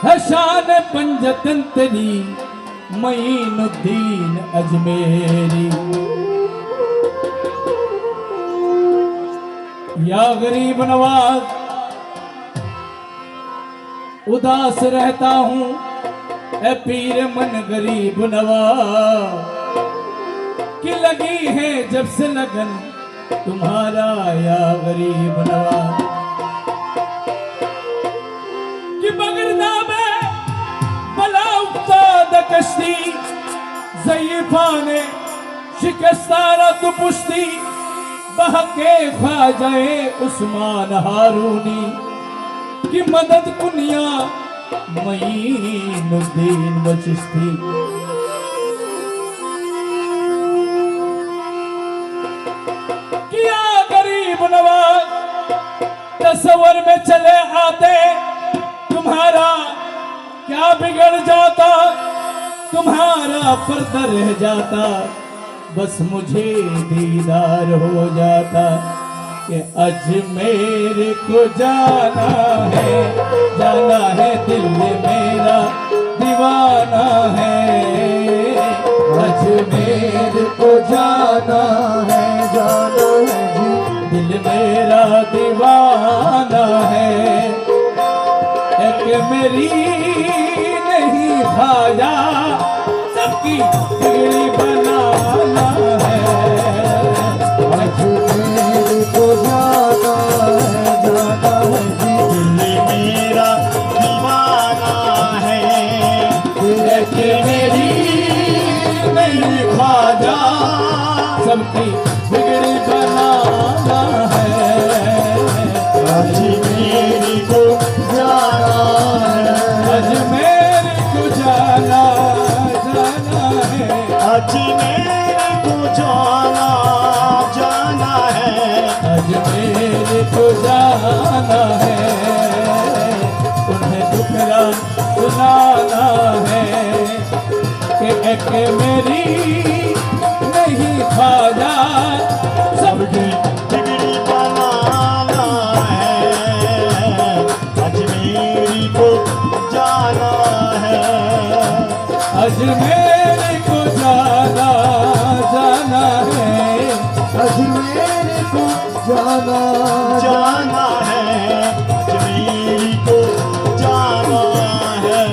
है शान पंजतन तेरी मईनुद्दीन अजमेरी। या गरीब नवाज उदास रहता हूँ, ए पीर मन गरीब नवाज कि लगी है जब से लगन तुम्हारा या गरीब नवाज। कि बगरदा में बला उस्ताद कश्ती ज़ईफ़ा ने शिकस्तारा तो पुश्ती बहके ख्वाजाए उस्मान हारूनी की मदद कुनिया मईनुद्दीन बचिश्ती। किया गरीब नवाज तस्वर में चले आते तुम्हारा क्या बिगड़ जाता, तुम्हारा पर्दा रह जाता, बस मुझे दीदार हो जाता कि अजमेर को जाना है दिल मेरा दीवाना है। अजमेर को जाना है जी, दिल मेरा दीवाना है। एक मेरी नहीं खाया सबकी बिगड़ी बनाना है। अजमेर को जाना है जी, दिल मेरा दीवाना है। एक मेरी नहीं खाया सबकी बिगड़ी बनाना है। अजमेर को जाना है, अजमेर को जाना है। अजमेर को जाना है, अजमेर को जाना है। उन्हें दुखड़ा सुनाना है कि एक मेरी नहीं खाया सबकी बिगड़ी बनाना है। अजमेर को जाना है, अजमेर को जाना है। अजमेर को जाना है, अजमेर को जाना है।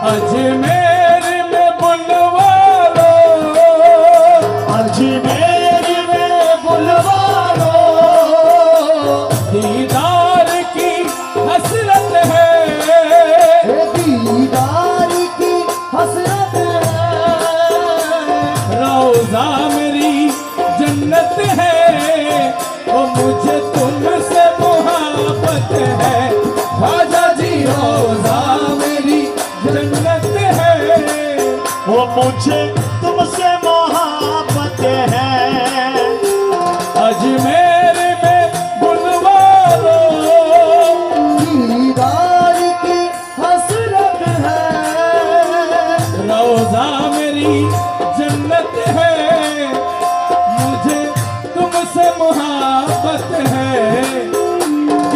अजमेर में बुलवा लो, अजमेर में बुलवा लो, दीदार की हसरत है, दीदार की हसरत है। रोज़ा मेरी जन्नत है, वो मुझे तुमसे मोहब्बत है। ख्वाजा जी रोज़ा मेरी जन्नत है, वो मुझे तुमसे मोहब्बत है। अजमेर में बुलवा लो, दीदार की हसरत है। रोज़ा मेरी जन्नत है, मुझे तुमसे मोहब्बत है।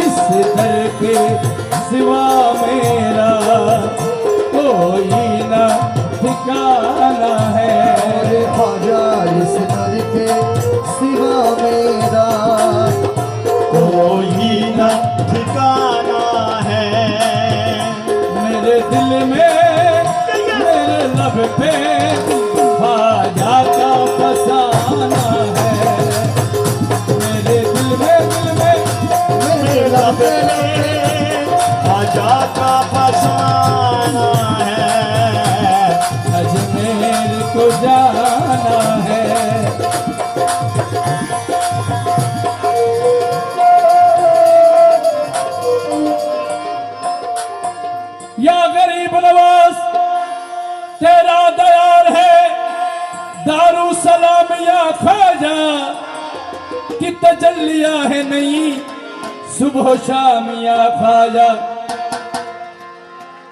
इस दर के सिवा मेरा कोई ना ठिकाना है। ख्वाजा इस दर के सिवा मेरा कोई न ठिकाना है। मेरे दिल में मेरे लब पे ख्वाजा का फसाना है। मेरे दिल में मेरे लब पे ख्वाजा का फसाना है। अजमेर को जाना है। शाम या ख्वाजा कि तजल्लिया है नहीं, सुबह शाम या ख्वाजा।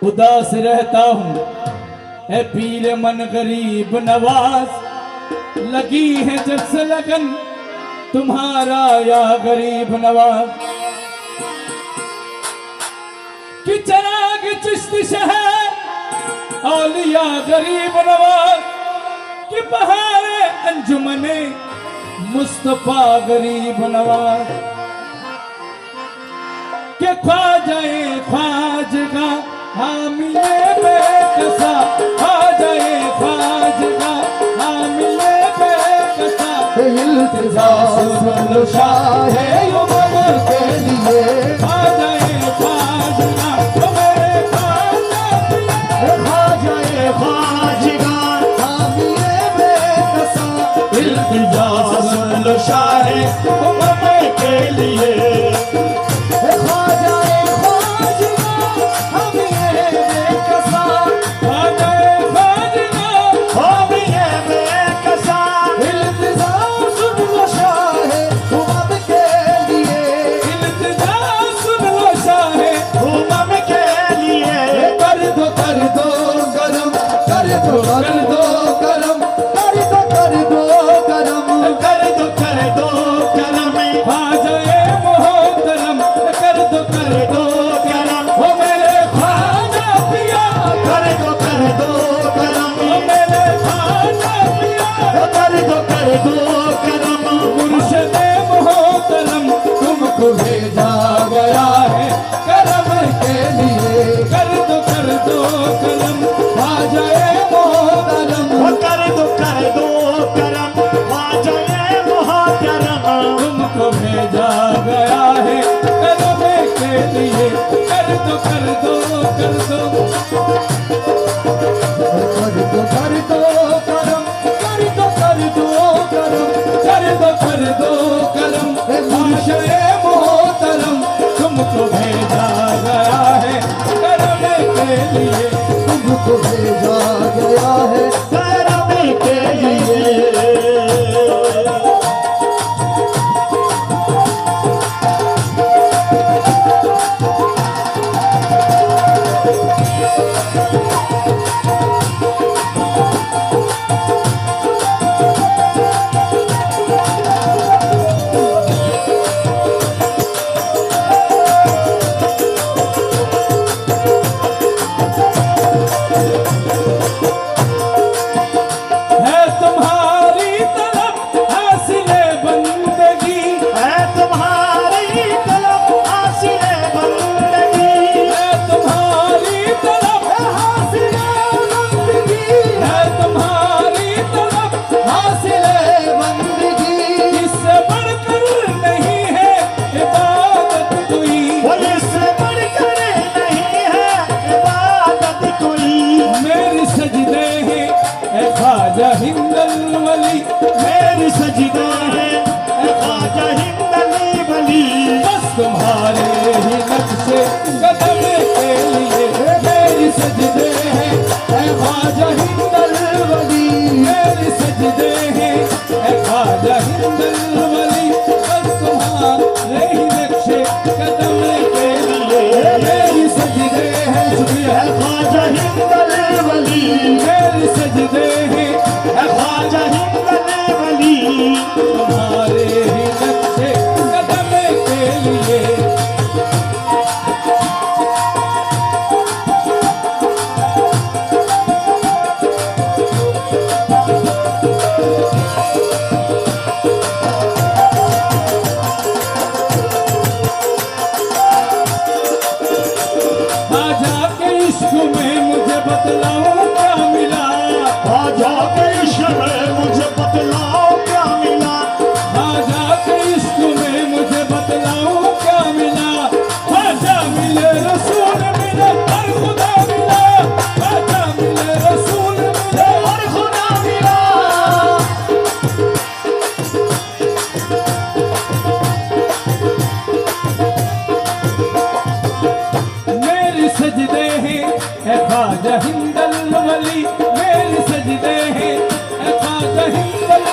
उदास रहता हूँ ए पीर मन गरीब नवाज, लगी है जब से लगन तुम्हारा या गरीब नवाज। कि चराग चिश्ती शहर औलिया गरीब नवाज, कि बहारे अंजुमने मुस्तफा गरीब नवाज। के ख्वाजाए ख्वाजगा हामिले बेकसा, ख्वाजाए ख्वाजगा हामिले बेकसा। इल्तिजा सुन लो शाहे उमर के लिए, ख्वाजाए ख्वाजगा ओ मेरे ख्वाजा पिया। ख्वाजाए ख्वाजगा हामिले बेकसा। इल्तिजा सुन लो शाहे उमर के लिए। भेजा गया है करम के लिए, कर दो करम ख्वाजाए मोहतरम। कर दो करम ख्वाजाए मोहतरम। तुमको भेजा गया है करम के लिए, कर दो करम कर दो करम ख्वाजाए मोहतरम। तुमको भेजा गया है करम के लिए, तुमको भेजा गया है करम के लिए। मेरी सजदे हैं ख्वाजा हिंदल वली। बस तुम्हारे ही नक्शे कदम के लिए, मेरी सजदे हैं ख्वाजा हिंदल वली। मेरी सजदे हैं ख्वाजा हिंदल वली। बस तुम्हारे ही नक्शे कदम के लिए, मेरी सजदे हैं ख्वाजा हिंदल वली। मेरी सजदे हैं ख्वाजा हिंदल वली। तुम्हारे ही नक्शे कदम के लिए। ख्वाजा के इश्क में मुझे बतलाओ क्या मिला। ख्वाजा के इश्क में मुझे बतलाओ क्या मिला। ख्वाजा के इश्क में मुझे बतलाओ क्या मिला। ख्वाजा मिले रसूल मिले और खुदा मिला। ख्वाजा मिले रसूल मिले और खुदा मिला। मेरी सजदे हैं ख्वाजा हिंदल वली। मेरी सजदे हैं ख्वाजा हिंदल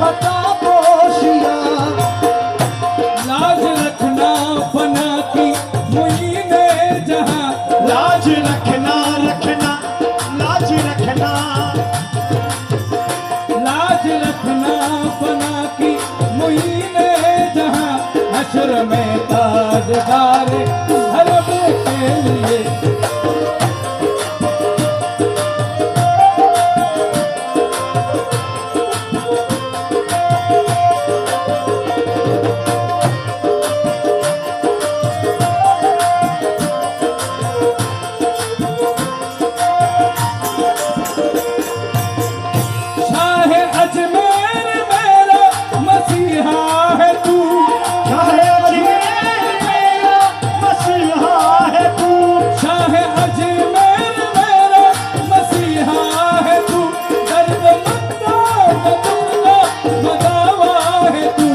अता पोशिया। लाज रखना फना की मुईने जहां, लाज रखना रखना लाज रखना, लाज रखना फना की मुईने जहां, हश्र में ताजदार हरम के लिए। शाह अजमेर मेरा मसीहा है तू, चाहे अजमेर मेरा मसीहा है तू, शाह अजमेर मेरा मसीहा है तू, दर्द मंदा का दुखदा मदावा है तू।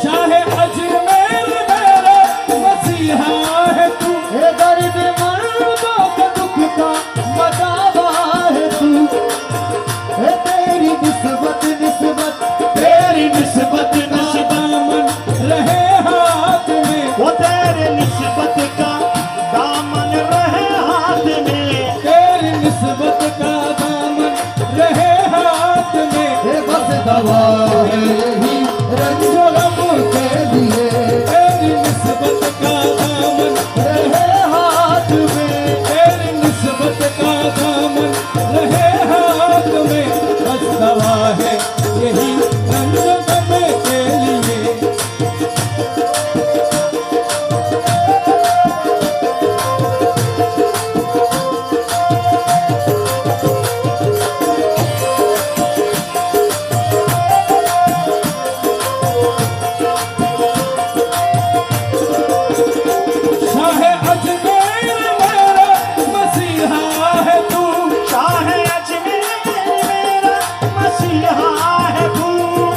शाह अजमेर मेरा मसीहा है तू, हे दर्द मर्दों का दुख का मदावा है तू। हे तेरी निस्बत निस्बत तेरी निस्बत निस्बत, दामन रहे हाथ में, वो तेरे निस्बत का दामन रहे हाथ में, तेरी निस्बत का दामन रहे हाथ में। हे बस दवा है यही रंजो गम के लिए। तेरी निस्बत का दामन रहे हाथ में तेरी निस्बत का दामन रहे हाथ में, बस दवा है यही रंग गम के लिए। शाह अजमेर मेरा मसीहा है तू, चाहे अजमेर मेरा मसीहा है तू,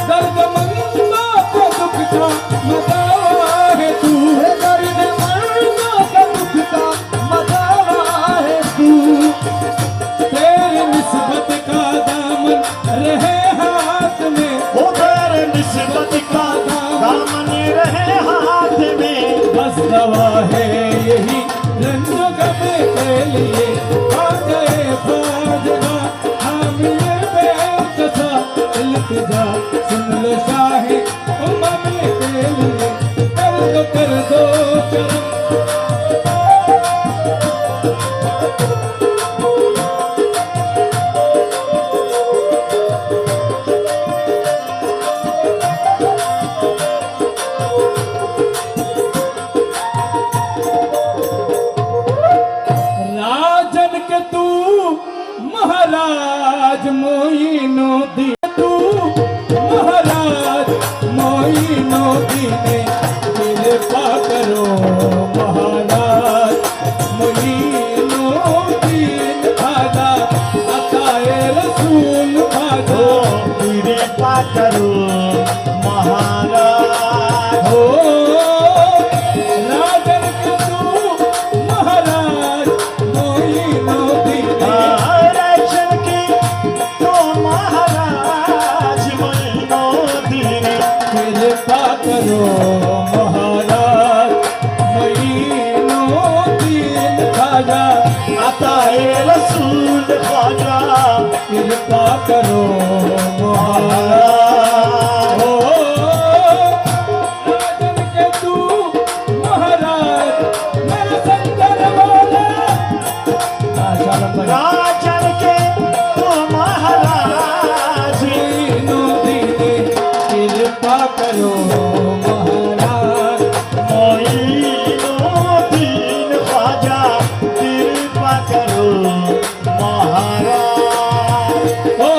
दर्द मंदों को दुख का मदावा है तू। हे दर्द मर्दों का दुख का मदावा है तू। तेरी निस्बत का दामन रहे हाथ में, वो तेरे निस्बत का दामन रहे हाथ में, बस दवा है यही रंज गम के लिए। आ गए फाजगा हामिए बेकसा, इल्तिजा सुन लो शाह उम्म के लिए। कर दो करम, राजन के तू महाराज मोइनुद्दीन, तू महाराज मोइनुद्दीन, कृपा करो महाराज मोइनुद्दीन, खाजा अताए रसूल खाजा कृपा करो महाराज, हो। राजन के तू महाराज मोइनुद्दीन, राजन की तो महाराज मोइनुद्दीन, कृपा करो महाराज मोइनुद्दीन, खाजा अताए रसूल ख्वाजा, कृपा करो महाराज, हो। राजन के तू महाराज मेरा संकर वाला, शाबाश भाई। राजन के तो महाराज, मोइनुद्दीन, कृपा करो महाराज, मोइनुद्दीन ख्वाजा, कृपा करो महाराज। ओ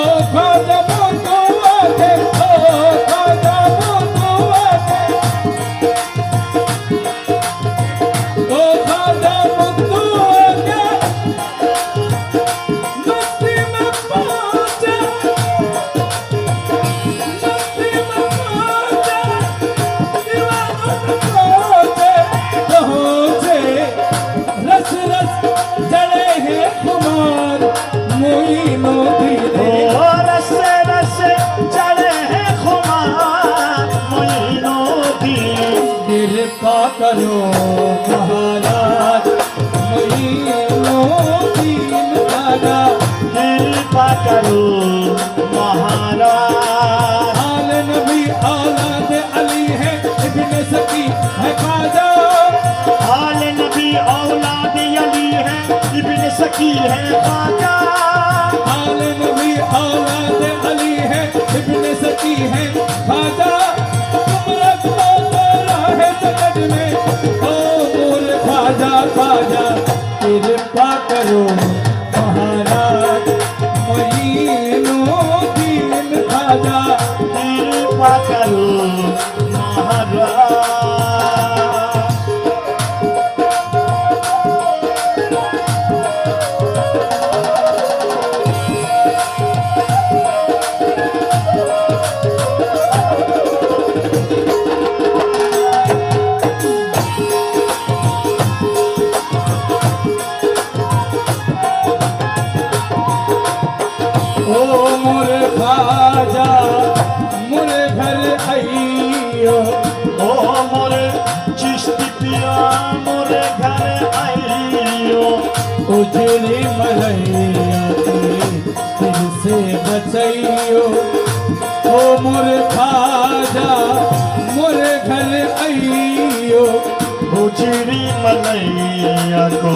कृपा करो महाराज। आले नबी औलाद अली है इब्ने सकी है ख्वाजा। आले नबी औलाद अली है इब्न सकी है ख्वाजा। आले नबी औलाद अली है इब्ने सकी है ख्वाजा। तुम रखो राह सकत में ओ बोल ख्वाजा ख्वाजा। कृपा करो महाराज मोइनुद्दीन ख्वाजा। कृपा करो महाराज। ओ मोरे ख्वाजा मोरे घर आइयो। ओ मोरे चिश्ती पिया मोरे घर आइयो। उजड़ी मलैया दिल से बचैयो। ओ मोरे ख्वाजा मोरे घर आइयो। उजड़ी मलैया को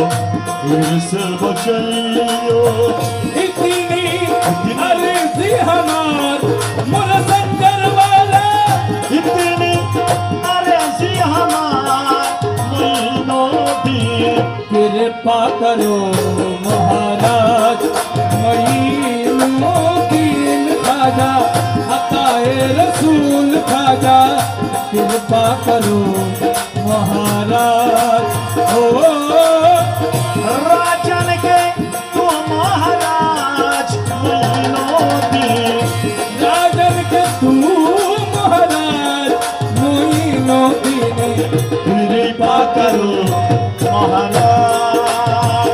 फिर से बचाइयो। इतनी अर्जी हमार मोरा संकर वाला। इतनी अर्जी हमार मोइनुद्दीन। कृपा करो महाराज मोइनुद्दीन ख्वाजा। अताए रसूल ख्वाजा। कृपा करो महाराज ओ राजन के तू महाराज मोइनुद्दीन। राजन के तू महाराज मोइनुद्दीन। कृपा करो महाराज।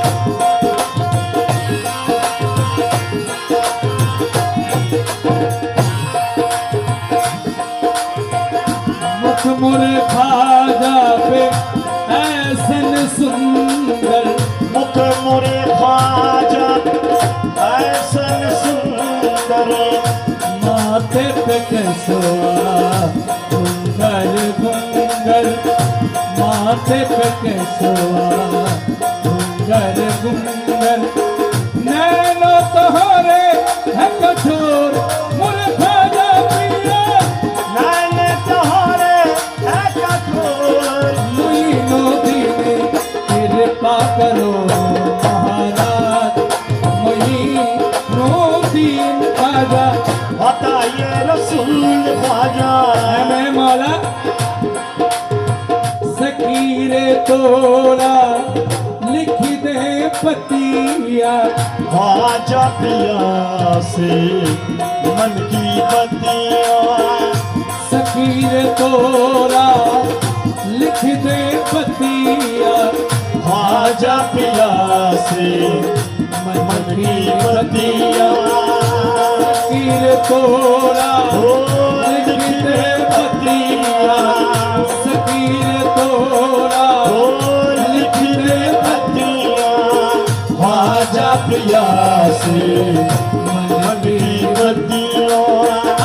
मुख मोरे ख्वाजा पे ऐसन सुंदर। मुख मोरे ख्वाजा ऐसन सुंदर। माथे पे कसवा घुंगर घुंगर। माथे पे कसवा घुंगर घुंगर। नैनो तोहरे है कठोर मोरे ख्वाजा पिया। नैन तोहरे है कठोर। मोइनुद्दीन कृपा करो महाराज मोइनुद्दीन ख्वाजा। बताइए रसूल ख्वाजा। मैं मौला सकीरे तोरा लिख दे पतिया। ख्वाजा पिया से मन की बतिया। सकीरे तोरा लिख दे पतिया। ख्वाजा पिया से मन की बतिया। सकीर तोरा ओ लिख दे पतिया। सकीर तोरा ओ लिख दे बतिया। ख्वाजा पिया से मन की बतिया।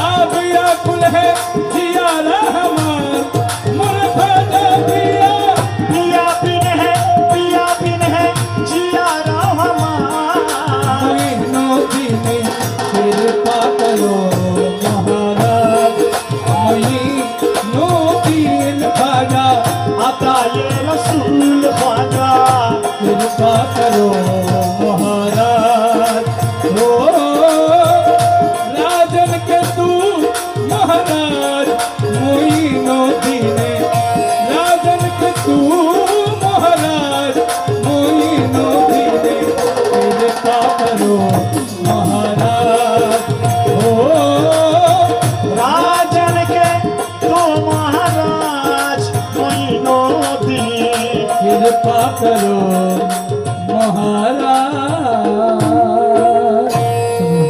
आप या कुल है जिया रहमान मोरे ख्वाजा पिया। पिया बिन है जिया रहमान। मोइनुद्दीन कृपा करो महाराज मोइनुद्दीन ख्वाजा। अताए रसूल ख्वाजा। कृपा करो महाराज ओ राजन के तू महाराज मोइनुद्दीन। राजन के तू महाराज मोइनुद्दीन। कृपा करो महाराज ओ राजन के तो महाराज मोइनुद्दीन। कृपा करो महाराज।